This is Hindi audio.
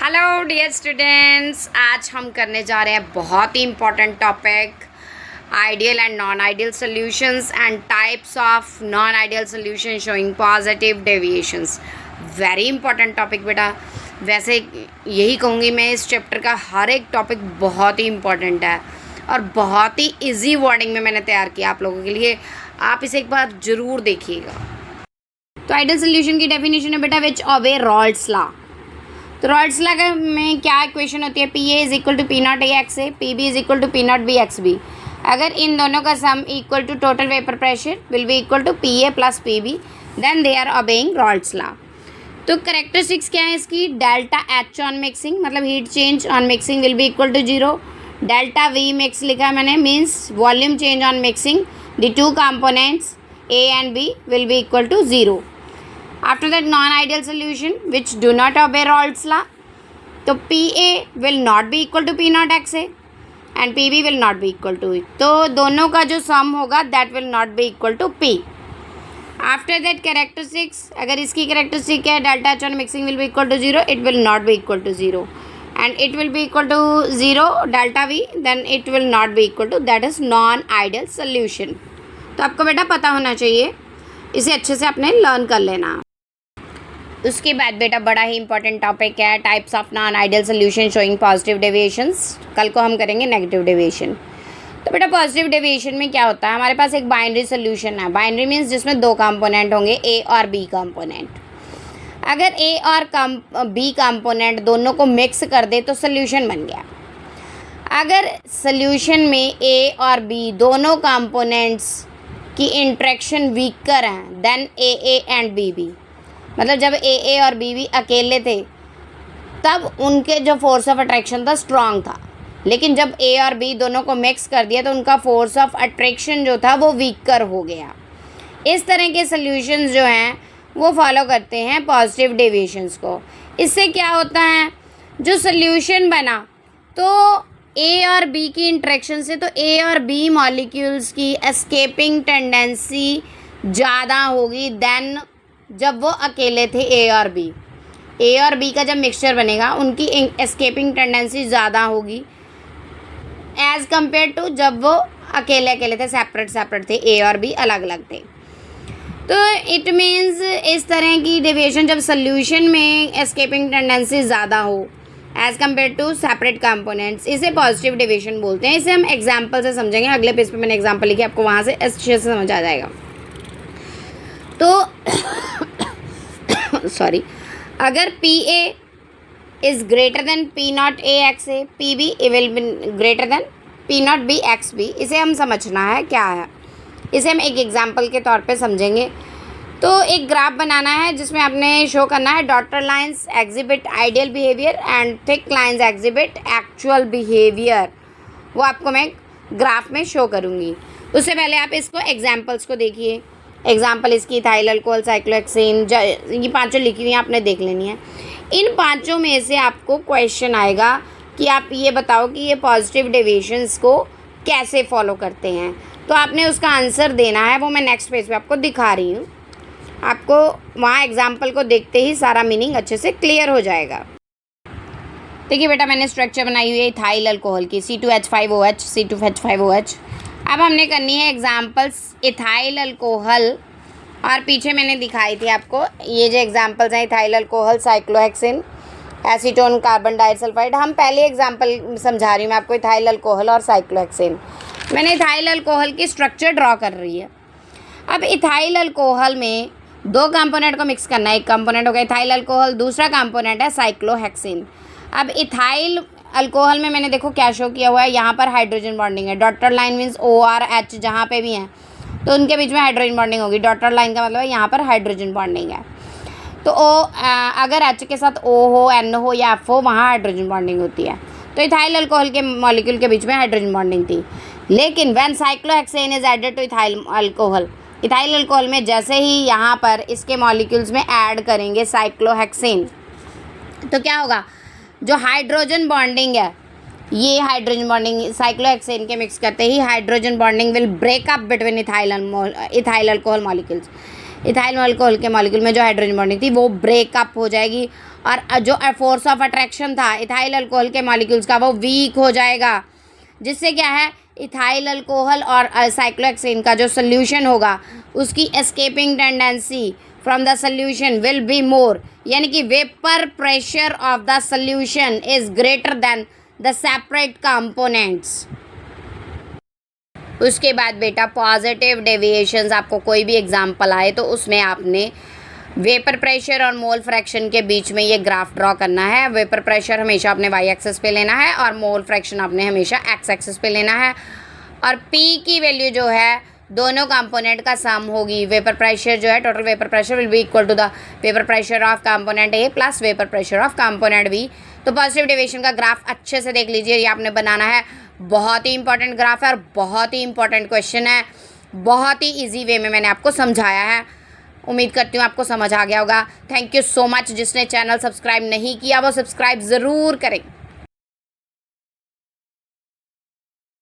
हेलो डियर स्टूडेंट्स, आज हम करने जा रहे हैं बहुत ही important topic ideal and non ideal solutions and types of non ideal solution showing positive deviations. Very important topic बेटा। वैसे यही कहूँगी मैं, इस चैप्टर का हर एक टॉपिक बहुत ही इम्पॉर्टेंट है और बहुत ही इजी वर्डिंग में मैंने तैयार किया आप लोगों के लिए। आप इसे एक बार ज़रूर देखिएगा। तो आइडियल सॉल्यूशन की डेफिनेशन है बेटा, विच ओबे रॉल्ड्स लॉ। तो रॉल्ड्स लॉ में क्या इक्वेशन होती है? P A is equal to P not A X A, P B is equal to P not B X B. अगर इन दोनों का sum equal to total vapour pressure will be equal to P A plus P B, then they are obeying Raoult's law. तो करेक्टरिस्टिक्स क्या है इसकी? डेल्टा एच ऑन मिक्सिंग, मतलब heat change on mixing will be equal to zero. Delta we mix लिखा है मैंने, means volume change on mixing the two components A and B will be equal to zero. After that, non-ideal solution which do not obey Raoult's law. तो PA will not be equal to P naught XA and PB will not be equal to it. तो दोनों का जो sum होगा that will not be equal to P. After that, characteristics, अगर इसकी characteristic क्या है? delta H on mixing will be equal to zero, it will not be equal to zero. And it will be equal to zero delta V, then it will not be equal to, that is non-ideal solution. तो आपको बेटा पता होना चाहिए, इसे अच्छे से आपने लर्न कर लेना। उसके बाद बेटा बड़ा ही इंपॉर्टेंट टॉपिक है types of non ideal solution showing positive deviations. कल को हम करेंगे नेगेटिव डेविएशन। तो बेटा पॉजिटिव डेविएशन में क्या होता है? हमारे पास एक बाइनरी सोल्यूशन है। बाइनरी मीन्स जिसमें दो कंपोनेंट होंगे, ए और बी कंपोनेंट। अगर ए और बी कंपोनेंट दोनों को मिक्स कर दे तो सोल्यूशन बन गया। अगर सोल्यूशन में ए और बी दोनों कंपोनेंट्स की इंट्रैक्शन वीकर हैं, देन ए एंड बी, मतलब जब ए और बी अकेले थे तब उनके जो फोर्स ऑफ अट्रैक्शन था स्ट्रांग था, लेकिन जब ए और बी दोनों को मिक्स कर दिया तो उनका फोर्स ऑफ अट्रैक्शन जो था वो वीकर हो गया। इस तरह के सॉल्यूशंस जो हैं वो फॉलो करते हैं पॉजिटिव डेविएशंस को। इससे क्या होता है? जो सॉल्यूशन बना तो ए और बी की इंट्रैक्शन से तो ए और बी मॉलिक्यूल्स की एस्केपिंग टेंडेंसी ज़्यादा होगी देन जब वो अकेले थे ए और बी का जब मिक्सचर बनेगा उनकी एस्केपिंग टेंडेंसी ज़्यादा होगी एज़ कम्पेयर टू जब वो अकेले थे, सेपरेट थे, ए और बी अलग अलग थे। तो इट मीन्स इस तरह की डेविएशन जब सोल्यूशन में एस्केपिंग टेंडेंसी ज़्यादा हो as compared to separate components, इसे पॉजिटिव डेविएशन बोलते हैं। इसे हम एग्जाम्पल से समझेंगे। अगले पेज पे मैंने एग्जाम्पल लिखी, आपको वहाँ से अच्छे से समझ आ जाएगा। तो सॉरी, अगर P A is greater than P not A X A, P B will be greater than P not B X B. इसे हम समझना है क्या है, इसे हम एक एग्जाम्पल के तौर पे समझेंगे। तो एक ग्राफ बनाना है जिसमें आपने शो करना है daughter lines exhibit ideal behaviour and thick lines exhibit actual behaviour. वो आपको मैं ग्राफ में शो करूँगी। उससे पहले आप इसको एग्जाम्पल्स को देखिए। एग्जाम्पल इसकी इथाइल अल्कोहल, साइक्लोहेक्सेन, ये पांचों लिखी हुई हैं, आपने देख लेनी है। इन पांचों में से आपको क्वेश्चन आएगा कि आप ये बताओ कि ये पॉजिटिव डेविएशंस को कैसे फॉलो करते हैं। तो आपने उसका आंसर देना है, वो मैं नेक्स्ट पेज पे आपको दिखा रही हूँ। आपको वहाँ एग्जाम्पल को देखते ही सारा मीनिंग अच्छे से क्लियर हो जाएगा। देखिए बेटा, मैंने स्ट्रक्चर बनाई हुई है इथाइल अल्कोहल की, C2H5OH, C2H5OH। अब हमने करनी है एग्जाम्पल्स इथाइल अल्कोहल, और पीछे मैंने दिखाई थी आपको ये जो एग्जाम्पल्स हैं ethyl alcohol, cyclohexane, acetone, carbon disulphide. हम पहले एग्जाम्पल समझा रही हूँ मैं आपको इथाइल अल्कोहल और साइक्लोहेक्सेन। मैंने इथाइल अल्कोहल की स्ट्रक्चर ड्रॉ कर रही है। अब इथाइल अल्कोहल में दो कंपोनेंट को मिक्स करना है। एक कंपोनेंट होगा इथाइल अल्कोहल, दूसरा कंपोनेंट है साइक्लोहेक्सेन। अब इथाइल अल्कोहल में मैंने देखो क्या शो किया हुआ है, यहाँ पर हाइड्रोजन बॉन्डिंग है। Dotted line means O or H जहाँ पे भी हैं तो उनके बीच में हाइड्रोजन बॉन्डिंग होगी। डॉटर लाइन का मतलब है यहाँ पर हाइड्रोजन बॉन्डिंग है। तो अगर एच के साथ ओ हो, एन हो या एफ हो, वहाँ हाइड्रोजन बॉन्डिंग होती है। तो इथाइल अल्कोहल के मॉलिक्यूल के बीच में हाइड्रोजन बॉन्डिंग थी। लेकिन when cyclohexane is added to ethyl alcohol में जैसे ही यहाँ पर इसके मॉलिक्यूल्स में ऐड करेंगे साइक्लोहेक्सेन, तो क्या होगा? जो हाइड्रोजन बॉन्डिंग है, ये हाइड्रोजन बॉन्डिंग साइक्लोहेक्सेन के मिक्स करते ही hydrogen bonding will break up between ethyl alcohol molecules. Ethyl alcohol के मॉलिक्यूल में जो हाइड्रोजन बॉन्डिंग थी वो ब्रेकअप हो जाएगी और जो फोर्स ऑफ अट्रैक्शन था इथाइल अल्कोहल के मॉलिक्यूल्स का वो वीक हो जाएगा, जिससे क्या है इथाइल अल्कोहल और साइक्लोहेक्सेन का जो सोल्यूशन होगा उसकी escaping tendency from the solution will be more, यानी कि vapour pressure of the solution is greater than the separate components. उसके बाद बेटा पॉजिटिव डेविएशंस, आपको कोई भी एग्जांपल आए तो उसमें आपने वेपर प्रेशर और मोल फ्रैक्शन के बीच में ये ग्राफ ड्रॉ करना है। वेपर प्रेशर हमेशा आपने वाई एक्सिस पे लेना है और मोल फ्रैक्शन आपने हमेशा एक्स एक्सिस पे लेना है, और पी की वैल्यू जो है दोनों कंपोनेंट का सम होगी। वेपर प्रेशर जो है total vapour pressure will be equal to the vapour pressure of component A plus vapour pressure of component B. तो पॉजिटिव डेविएशन का ग्राफ अच्छे से देख लीजिए, ये आपने बनाना है। बहुत ही इंपॉर्टेंट ग्राफ है और बहुत ही इंपॉर्टेंट क्वेश्चन है। बहुत ही ईजी वे में मैंने आपको समझाया है। उम्मीद करती हूँ आपको समझ आ गया होगा। Thank you so much. जिसने चैनल सब्सक्राइब नहीं किया वो सब्सक्राइब ज़रूर करें।